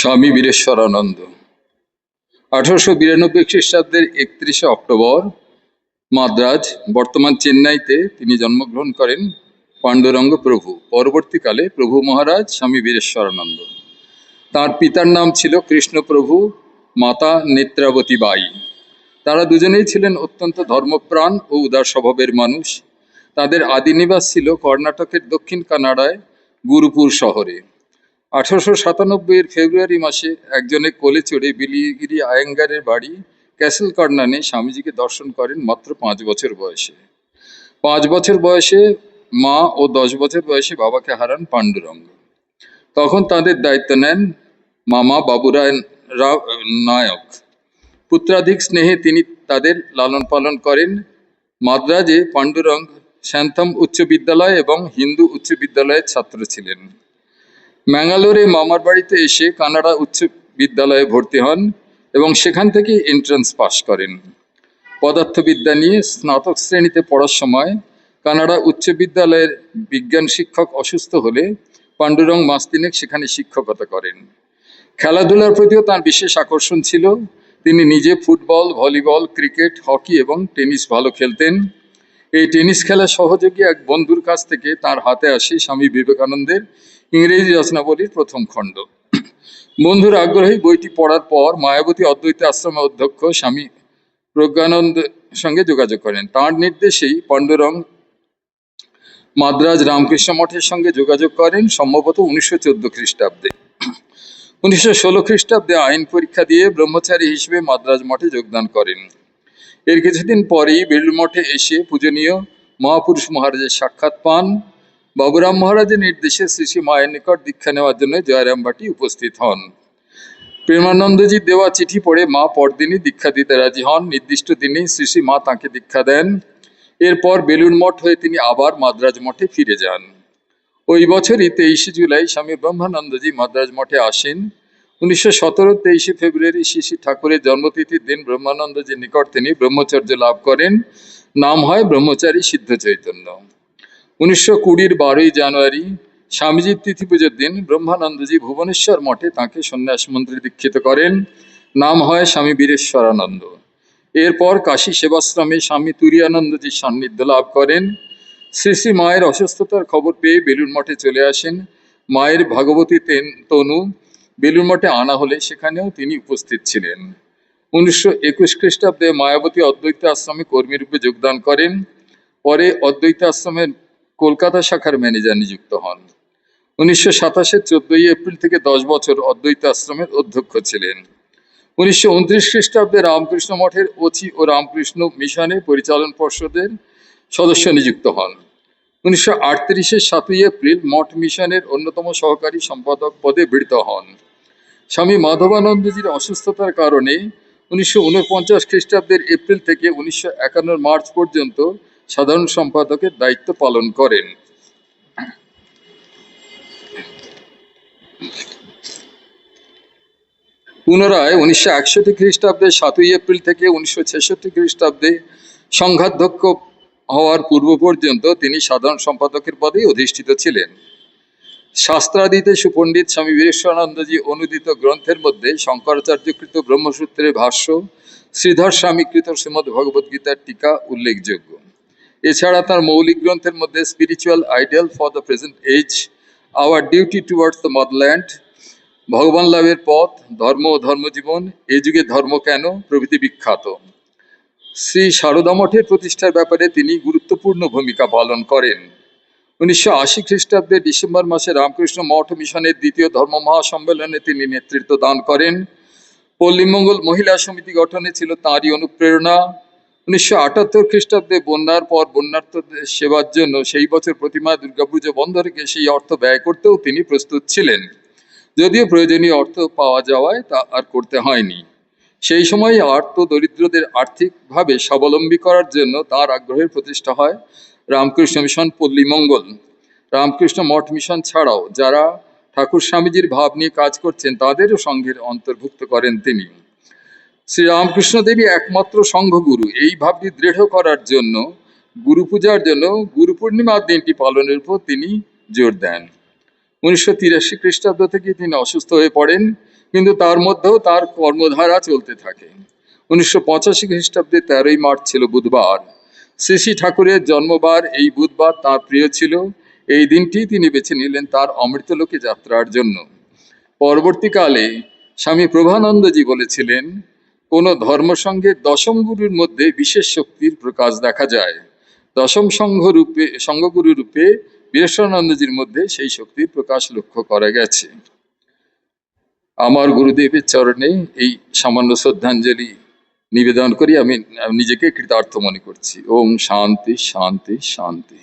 স্বামী বীরেশ্বরানন্দ 1892 খ্রিস্টাব্দের 31শে অক্টোবর মাদ্রাজ বর্তমান চেন্নাইতে তিনি জন্মগ্রহণ করেন। পাণ্ডুরঙ্গ প্রভু, পরবর্তীকালে প্রভু মহারাজ স্বামী বীরেশ্বরানন্দ। তার পিতার নাম ছিল কৃষ্ণপ্রভু, মাতা নেত্রাবতী বাই। তারা দুজনেই ছিলেন অত্যন্ত ধর্মপ্রাণ ও উদার স্বভাবের মানুষ। তাদের আদি নিবাস ছিল কর্ণাটকের দক্ষিণ কানাডায় গুরুপুর শহরে। 1897 ফেব্রুয়ারি মাসে একজনে কোলে চড়ে বিলিগিরি আয়েঙ্গারের বাড়ি ক্যাসেল কর্নানে স্বামীজিকে দর্শন করেন মাত্র 5 বছর বয়সে। 5 বছর বয়সে মা ও 10 বছর বয়সে বাবাকে হারান পাণ্ডুরঙ্গ। তখন তাদের দায়িত্ব নেন মামা বাবুরায় নায়ক। পুত্রাধিক স্নেহে তিনি তাদের লালন পালন করেন। মাদ্রাজে পাণ্ডুরঙ্গ স্যান্থম উচ্চ বিদ্যালয় এবং হিন্দু উচ্চ বিদ্যালয়ের ছাত্র ছিলেন। ম্যাঙ্গালোরে মামার বাড়িতে এসে কানাডা উচ্চ বিদ্যালয়ে ভর্তি হন এবং সেখান থেকে এন্ট্রান্স পাশ করেন। পদার্থবিদ্যা নিয়ে স্নাতক শ্রেণীতে পড়ার সময় কানাডা উচ্চ বিদ্যালয়ের বিজ্ঞান শিক্ষক অসুস্থ হলে পাণ্ডুরং মাস তিনেক সেখানে শিক্ষকতা করেন। খেলাধুলার প্রতিও তার বিশেষ আকর্ষণ ছিল। তিনি নিজে ফুটবল, ভলিবল, ক্রিকেট, হকি এবং টেনিস ভালো খেলতেন। এই টেনিস খেলার সহযোগী এক বন্ধুর কাছ থেকে তার হাতে আসে স্বামী বিবেকানন্দের ইংরেজি রচনাবলীর প্রথম খণ্ড। বন্ধুর আগ্রহী বইটি পড়ার পর মায়াবতী অদ্বৈত আশ্রমের অধ্যক্ষ স্বামী প্রজ্ঞানন্দের সঙ্গে যোগাযোগ করেন। তাঁর নির্দেশেই পাণ্ডুরং মাদ্রাজ রামকৃষ্ণ মঠের সঙ্গে যোগাযোগ করেন, সম্ভবত 1914 খ্রিস্টাব্দে। 1916 খ্রিস্টাব্দে আইন পরীক্ষা দিয়ে ব্রহ্মচারী হিসেবে মাদ্রাজ মঠে যোগদান করেন। এর কিছুদিন পরেই বেলুড় মঠে এসে পূজনীয় মহাপুরুষ মহারাজের সাক্ষাৎ পান। বাবুরাম মহারাজের নির্দেশে শ্রী শ্রী মায়ের নিকট দীক্ষা নেওয়ার জন্য জয়রাম ভাটি উপস্থিত হন। প্রেমানন্দজির দেওয়া চিঠি পড়ে মা পরদিনই দীক্ষা দিতে রাজি হন। নির্দিষ্ট দিনেই শ্রী শ্রী মা তাঁকে দীক্ষা দেন। এরপর বেলুড় মঠ হয়ে তিনি আবার মাদ্রাজ মঠে ফিরে যান। ওই বছরই 23শে জুলাই স্বামী ব্রহ্মানন্দজি মাদ্রাজ মঠে আসেন। 1917 23শে ফেব্রুয়ারি শ্রী শ্রী ঠাকুরের জন্মতিথির দিন ব্রহ্মানন্দজির নিকট তিনি ব্রহ্মচর্য লাভ করেন। নাম হয় ব্রহ্মচারী সিদ্ধ চৈতন্য। 1920 12ই জানুয়ারি স্বামীজির তিথি পুজোর দিন ব্রহ্মানন্দজি ভুবনেশ্বর মঠে তাঁকে সন্ন্যাস মন্ত্রে দীক্ষিত করেন। নাম হয় স্বামী বীরেশ্বরানন্দ। এরপর কাশী সেবাশ্রমে স্বামী তুরীয়ানন্দজির সান্নিধ্য লাভ করেন। শ্রী শ্রী মায়ের অসুস্থতার খবর পেয়ে বেলুড় মঠে চলে আসেন। মায়ের ভাগবতী তনু বেলুড় মঠে আনা হলে সেখানেও তিনি উপস্থিত ছিলেন। 1921 খ্রিস্টাব্দে মায়াবতী অদ্বৈত আশ্রমে কর্মীরূপে যোগদান করেন। পরে অদ্বৈত আশ্রমের কলকাতা শাখার ম্যানেজার নিযুক্ত হন। 1927 14ই এপ্রিল থেকে 10 বছর অদ্বৈত আশ্রমের অধ্যক্ষ ছিলেন। 1929 খ্রিস্টাব্দে রামকৃষ্ণ মঠের ওচি ও রামকৃষ্ণ মিশনে পরিচালন পর্ষদের সদস্য নিযুক্ত হন। 1938 7ই এপ্রিল মঠ মিশনের অন্যতম সহকারী সম্পাদক পদে বৃত হন। স্বামী মাধবানন্দজির অসুস্থতার কারণে 1949 খ্রিস্টাব্দের এপ্রিল থেকে 1951 মার্চ পর্যন্ত সাধারণ সম্পাদকের দায়িত্ব পালন করেন। পুনরায় 1961 খ্রিস্টাব্দে 7ই এপ্রিল থেকে 1966 খ্রিস্টাব্দে সংঘাধ্যক্ষ হওয়ার পূর্ব পর্যন্ত তিনি সাধারণ সম্পাদকের পদেই অধিষ্ঠিত ছিলেন। শাস্ত্রাদিতে সুপণ্ডিত স্বামী বীরেশ্বরানন্দজি অনুদিত গ্রন্থের মধ্যে শঙ্করাচার্যকৃত ব্রহ্মসূত্রের ভাষ্য, শ্রীধর স্বামীকৃত শ্রীমদ্ ভগবদ গীতার টিকা উল্লেখযোগ্য। এছাড়া তার মৌলিক গ্রন্থের মধ্যে spiritual ideal for the present age, our duty towards the motherland, ভগবান লাভের পথ, ধর্ম ও ধর্মজীবন, এ যুগে ধর্ম কেন প্রভৃতি বিখ্যাত। শ্রী সারদা মঠের প্রতিষ্ঠার ব্যাপারে তিনি গুরুত্বপূর্ণ ভূমিকা পালন করেন। 1980 খ্রিস্টাব্দে ডিসেম্বর মাসে রামকৃষ্ণ মঠ মিশনের দ্বিতীয় ধর্ম মহাসম্মেলনে তিনি নেতৃত্ব দান করেন। পল্লীমঙ্গল মহিলা সমিতি গঠনে ছিল তাঁরই অনুপ্রেরণা। 1978 খ্রিস্টাব্দে বন্যার পর বন্যার্থদের সেবার জন্য সেই বছর প্রতিমা দুর্গাপুজো বন্ধ রেখে সেই অর্থ ব্যয় করতেও তিনি প্রস্তুত ছিলেন, যদিও প্রয়োজনীয় অর্থ পাওয়া যাওয়ায় তা আর করতে হয়নি। সেই সময় আর্ত দরিদ্রদের আর্থিকভাবে স্বাবলম্বী করার জন্য তাঁর আগ্রহের প্রতিষ্ঠা হয় রামকৃষ্ণ মিশন পল্লীমঙ্গল। রামকৃষ্ণ মঠ মিশন ছাড়াও যারা ঠাকুর স্বামীজির ভাব নিয়ে কাজ করছেন তাদেরও সংঘের অন্তর্ভুক্ত করেন তিনি। শ্রী রামকৃষ্ণ দেবী একমাত্র সংঘগুরু। এই ভাবটি দৃঢ় করার জন্য গুরু পূজার জন্য গুরু পূর্ণিমার দিনটি পালনের উপর তিনি জোর দেন। 1983 খ্রিস্টাব্দ থেকে তিনি অসুস্থ হয়ে পড়েন। কিন্তু তার মধ্যেও তার কর্মধারা চলতে থাকে। 1985 খ্রিস্টাব্দে 13ই মার্চ ছিল বুধবার। শ্রী শ্রী ঠাকুরের জন্মবার এই বুধবার তার প্রিয় ছিল। এই দিনটি তিনি বেছে নিলেন তার অমৃতলোকে যাত্রার জন্য। পরবর্তীকালে স্বামী প্রভানন্দজি বলেছিলেন, কোন ধর্মসংঘের দশম গুরুর মধ্যে বিশেষ শক্তির প্রকাশ দেখা যায়। দশম সংঘগুরু রূপে বীরেশ্বরানন্দজির মধ্যে সেই শক্তির প্রকাশ লক্ষ্য করা গেছে। আমার গুরুদেবের চরণে এই সামান্য শ্রদ্ধাঞ্জলি নিবেদন করি আমি নিজেকে কৃতার্থ মনে করছি। ওম শান্তি শান্তি শান্তি।